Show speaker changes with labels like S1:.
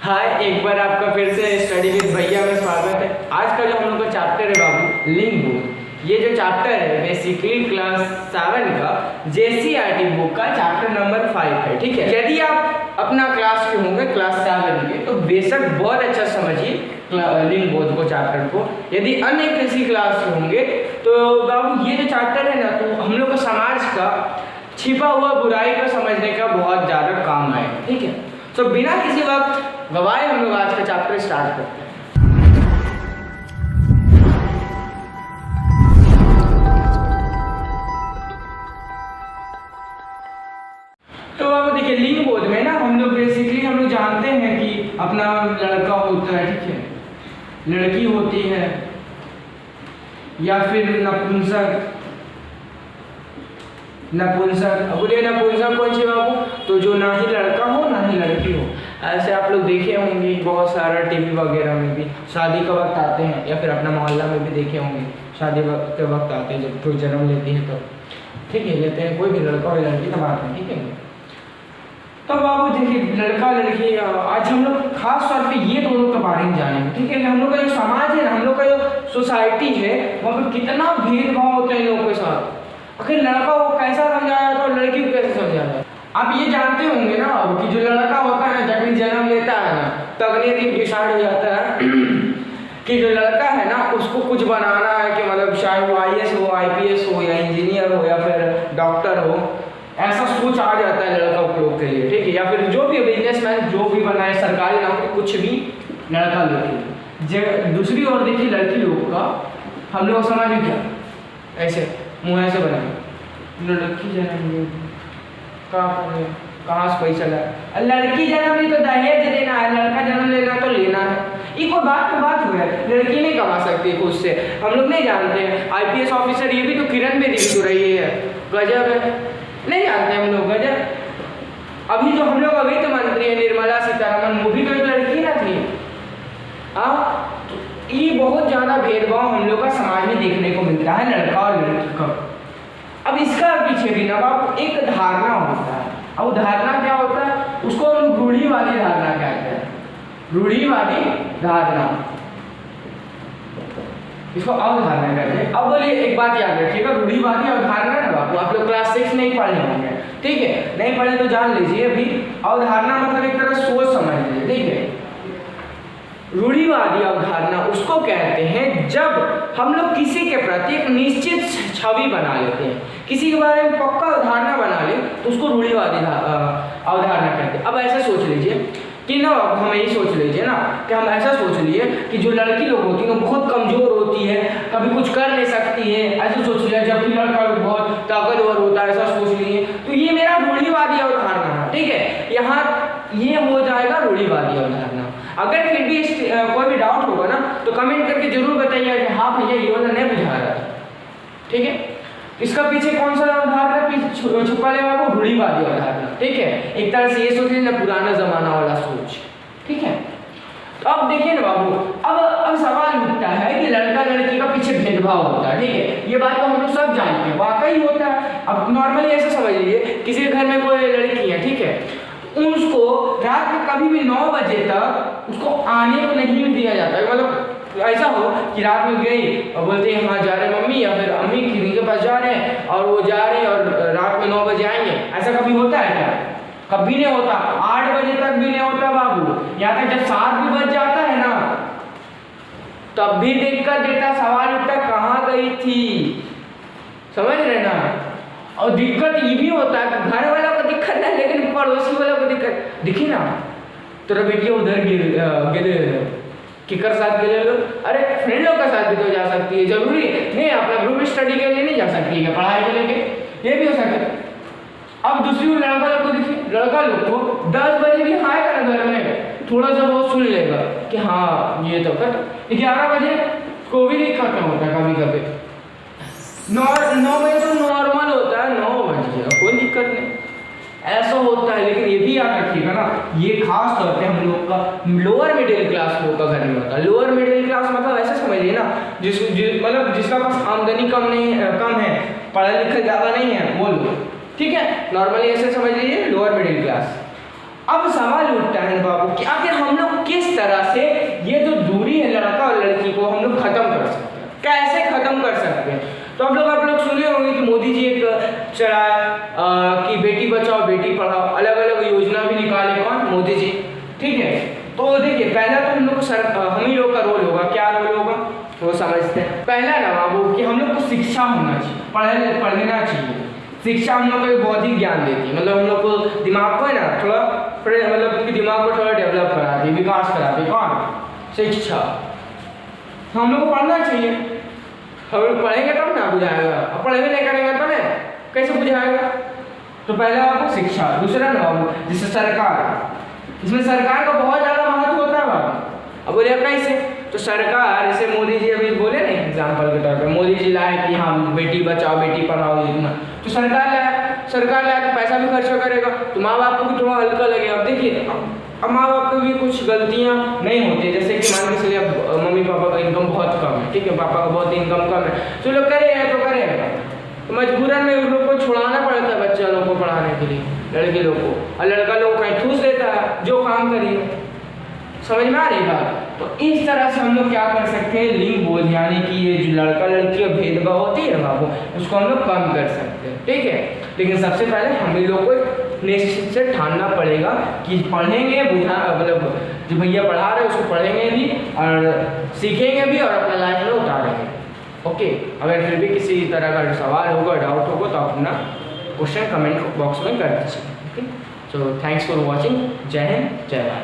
S1: हाय, एक बार आपका फिर से स्टडी विद भैया में स्वागत है। आज का जो हम लोग का चैप्टर है बाबू, लिंग बोध। ये जो चैप्टर है बेसिकली क्लास 7 का JCRT बुक का चैप्टर नंबर 5 है। ठीक है, यदि आप अपना क्लास के होंगे क्लास 7 के तो बेशक बहुत अच्छा समझिए लिंग बोध को चैप्टर को। यदि अन्य किसी क्लास के होंगे तो बाबू ये जो चैप्टर है ना, तो हम लोग का समाज का छिपा हुआ बुराई को समझने का बहुत ज़्यादा काम है। ठीक है, तो बिना किसी वक्त गवाए हम लोग आज का चैप्टर स्टार्ट करते हैं। तो अब देखिए, लिंग बोध में ना हम लोग बेसिकली हम लोग जानते हैं कि अपना लड़का होता है, ठीक है, लड़की होती है, या फिर नपुंसक। अब बोलिए नपुंसक कौन सी बाबू? तो जो ना ही लड़का हो ना ही लड़की हो। ऐसे आप लोग देखे होंगे बहुत सारा टीवी वगैरह में भी शादी का वक्त आते हैं, या फिर अपना मोहल्ला में भी देखे होंगे शादी के वक्त आते हैं जब कोई जन्म लेती है तो ठीक है लेते हैं, कोई भी लड़का और लड़की तब आते हैं। ठीक है, तो बाबू देखिए लड़का लड़की आज हम लोग खास तौर पे ये दोनों के बारे में जानेंगे। ठीक है, हम लोग का जो समाज है ना, हम लोग का जो सोसाइटी है वहाँ पर कितना भेदभाव होता है इन लोगों के साथ। आखिर लड़का को कैसा समझाया तो लड़की को कैसे समझाया? आप ये जानते होंगे ना कि जो लड़का होता है जब जन्म लेता है ना तो अगले दिन डिसाइड हो जाता है कि जो लड़का है ना उसको कुछ बनाना है, कि मतलब चाहे वो IAS हो, IPS हो, या इंजीनियर हो, या फिर डॉक्टर हो। ऐसा सोच आ जाता है लड़का लोग के लिए। ठीक है, या फिर जो भी बिजनेसमैन जो भी बनाए, सरकारी नौकरी, कुछ भी लड़का लड़की। दूसरी ओर देखिए लड़की लोग का हम लोग समाज में क्या ऐसे मुँह ऐसे बनाए, लड़की जन्म कहाँ से पैसा लाए, लड़की जन्म ली तो दहेज देना है, लड़का जन्म लेना तो लेना है। ये कोई बात पे बात हो है? लड़की नहीं कमा सकती खुद से, हम लोग नहीं जानते हैं। IPS ऑफिसर ये भी तो किरण बेदी भी तो रही है, गजब है, नहीं जानते हम लोग, गजब। अभी जो हम लोग का वित्त मंत्री है निर्मला सीतारमण, वो भी तो एक लड़की ना थी। ये बहुत ज़्यादा भेदभाव हम लोग का समाज में देखने को मिलता है लड़का और लड़की का। अब इसका पीछे भी ना बाप एक धारणा होता है। अब धारणा क्या होता है? उसको हम रूढ़िवादी धारणा कहते हैं, रूढ़िवादी धारणा, इसको अवधारणा कहते हैं। अब बोलिए एक बात याद रखिएगा, रूढ़िवादी अवधारणा ना बापू आप लोग क्लास 6 नहीं पढ़े होंगे। ठीक है, नहीं पढ़े तो जान लीजिए अभी। अवधारणा मतलब एक तरह सोच समझ लीजिए। ठीक है, रूढ़िवादी अवधारणा उसको कहते हैं जब हम लोग किसी के प्रति एक निश्चित छवि बना लेते हैं, किसी के बारे में पक्का अवधारणा बना ले तो उसको रूढ़िवादी अवधारणा कहते हैं। अब ऐसा सोच लीजिए कि ना, हम यही सोच लीजिए ना कि हम ऐसा सोच लिए कि जो लड़की लोग होती है वो बहुत कमजोर होती है, कभी कुछ कर नहीं सकती है, ऐसा सोच लिया, जबकि लड़का लोग बहुत ताकतवर होता है, ऐसा सोच लिए। तो ये मेरा रूढ़िवादी अवधारणा है। ठीक है, यहाँ ये हो जाएगा रूढ़िवादी अवधारणा। अगर फिर भी कोई भी डाउट होगा ना तो कमेंट करके जरूर बताइए कि हाँ भैया ये वाला नहीं बुझा रहा। ठीक है, इसका पीछे कौन सा अवधारणा छुपा ले बाबू? रूढ़िवादी अवधारणा। ठीक है, एक तरह से ये सोच लीजिए पुराना जमाना वाला सोच। ठीक है, तो अब देखिए ना बाबू, अब सवाल उठता है कि लड़का लड़की का पीछे भेदभाव होता है। ठीक है, ये बात तो हम लोग सब जानते हैं, वाकई होता है। अब नॉर्मली ऐसे समझ लीजिए किसी के घर में कोई लड़की है, ठीक है, उसको रात में कभी भी 9 बजे तक उसको आने को नहीं दिया जाता है। मतलब ऐसा हो कि रात में गई और बोलते हैं हाँ जा रहे मम्मी, या फिर अम्मी किन्हीं के पास जा रहे हैं और वो जा रहे हैं और रात में 9 बजे आएंगे, ऐसा कभी होता है क्या? कभी नहीं होता। 8 बजे तक भी नहीं होता बाबू, यहाँ तक जब 7 भी बज जाता है ना तब भी देखकर देता सवाल उठता कहाँ गई थी, समझ रहे ना? और दिक्कत ये भी होता है कि घर वाला को दिक्कत नहीं लेकिन पड़ोसी वाला को दिक्कत दिखी ना, तेरा बेटिया उधर गिरे किकर साथ गिरे लो, अरे फ्रेंड लोग का साथ भी तो जा सकती है, जरूरी नहीं अपना ग्रुप स्टडी के लिए नहीं जा सकती है, पढ़ाई को लेके ये भी हो सकता है। अब दूसरी ओर लड़का लोग को देखिए, लड़का लोग को 10 बजे भी हाय करा घर में, थोड़ा सा बहुत सुन लेगा कि हाँ ये तो कर, 11 बजे को भी नहीं खत्म होता, कभी कभी 9 बजे तो नॉर्मल होता है, 9 बजे कोई दिक्कत नहीं, ऐसा होता है। लेकिन ये भी याद रखिएगा ना, ये खास तौर पे हम लोग का लोअर मिडिल क्लास लोग का घर में होता है। लोअर मिडिल क्लास मतलब ऐसा समझिए ना मतलब जिसका पास आमदनी कम है, पढ़ा लिखा ज़्यादा नहीं है वो लोग। ठीक है, नॉर्मली ऐसे समझ लीजिए लोअर मिडिल क्लास। अब सवाल उठता है बाबू कि आखिर हम लोग तरह से ये जो दूरी है लड़का और लड़की को हम लोग खत्म कर सकते हैं। कैसे खत्म कर सकते हैं? तो आप लोग सुने होंगे कि मोदी जी एक चलाया कि बेटी बचाओ बेटी पढ़ाओ, अलग अलग योजना भी निकाले, कौन? मोदी जी। ठीक है, तो देखिए पहला तो हम लोग को हम ही लोग का रोल होगा। क्या रोल होगा वो समझते हैं। पहला ना बाबू कि हम लोग को शिक्षा होना चाहिए, पढ़ना चाहिए। शिक्षा हम लोग को बौद्धिक ज्ञान देती है, मतलब हम लोग को दिमाग को है ना थोड़ा मतलब दिमाग को थोड़ा डेवलप कराती है, विकास कराती है। कौन? शिक्षा। तो हम लोग को पढ़ना चाहिए। हम लोग पढ़ेंगे तब ना बुझाएगा, अब पढ़ेंगे नहीं करेंगे तो ना कैसे बुझाएगा? तो पहला बाबू शिक्षा। दूसरा ना बाबू जैसे सरकार, इसमें सरकार का बहुत ज़्यादा महत्व होता है बाबू। अब बोलिए कैसे? तो सरकार जैसे मोदी जी अभी बोले ना एग्जाम्पल के तौर पर, मोदी जी लाए कि हाँ बेटी बचाओ बेटी पढ़ाओ योजना, तो सरकार लाया तो पैसा भी खर्चा करेगा, तो माँ बाप को भी थोड़ा हल्का लगेगा। अब देखिए अब माँ बाप को भी कुछ गलतियाँ नहीं होती, जैसे कि मान के चलिए अब मम्मी पापा का इनकम बहुत कम है, ठीक है, पापा का बहुत इनकम कम है, तो लोग करेगा तो करेगा, तो मजबूरन में उन लोग को छुड़ाना पड़ता है बच्चा लोग को पढ़ाने के लिए, लड़के लोग को, और लड़का लोग कहीं ठूस देता है जो काम करिए। समझ में आ रही बात? तो इस तरह से हम लोग क्या कर सकते हैं, लिंग बोध यानी कि ये जो लड़का लड़की का भेदभाव होती है ना बाबू, उसको हम लोग कम कर सकते हैं। ठीक है, लेकिन सबसे पहले हम लोग को निश्चित से ठानना पड़ेगा कि पढ़ेंगे, मतलब जो भैया पढ़ा रहे हैं उसको पढ़ेंगे भी और सीखेंगे भी और अपना लाइफ में उतारेंगे। ओके, अगर फिर भी किसी तरह का सवाल होगा, डाउट होगा, तो अपना क्वेश्चन कमेंट बॉक्स में कर दीजिए। Okay, so thanks for watching. जय हिंद, जय भारत।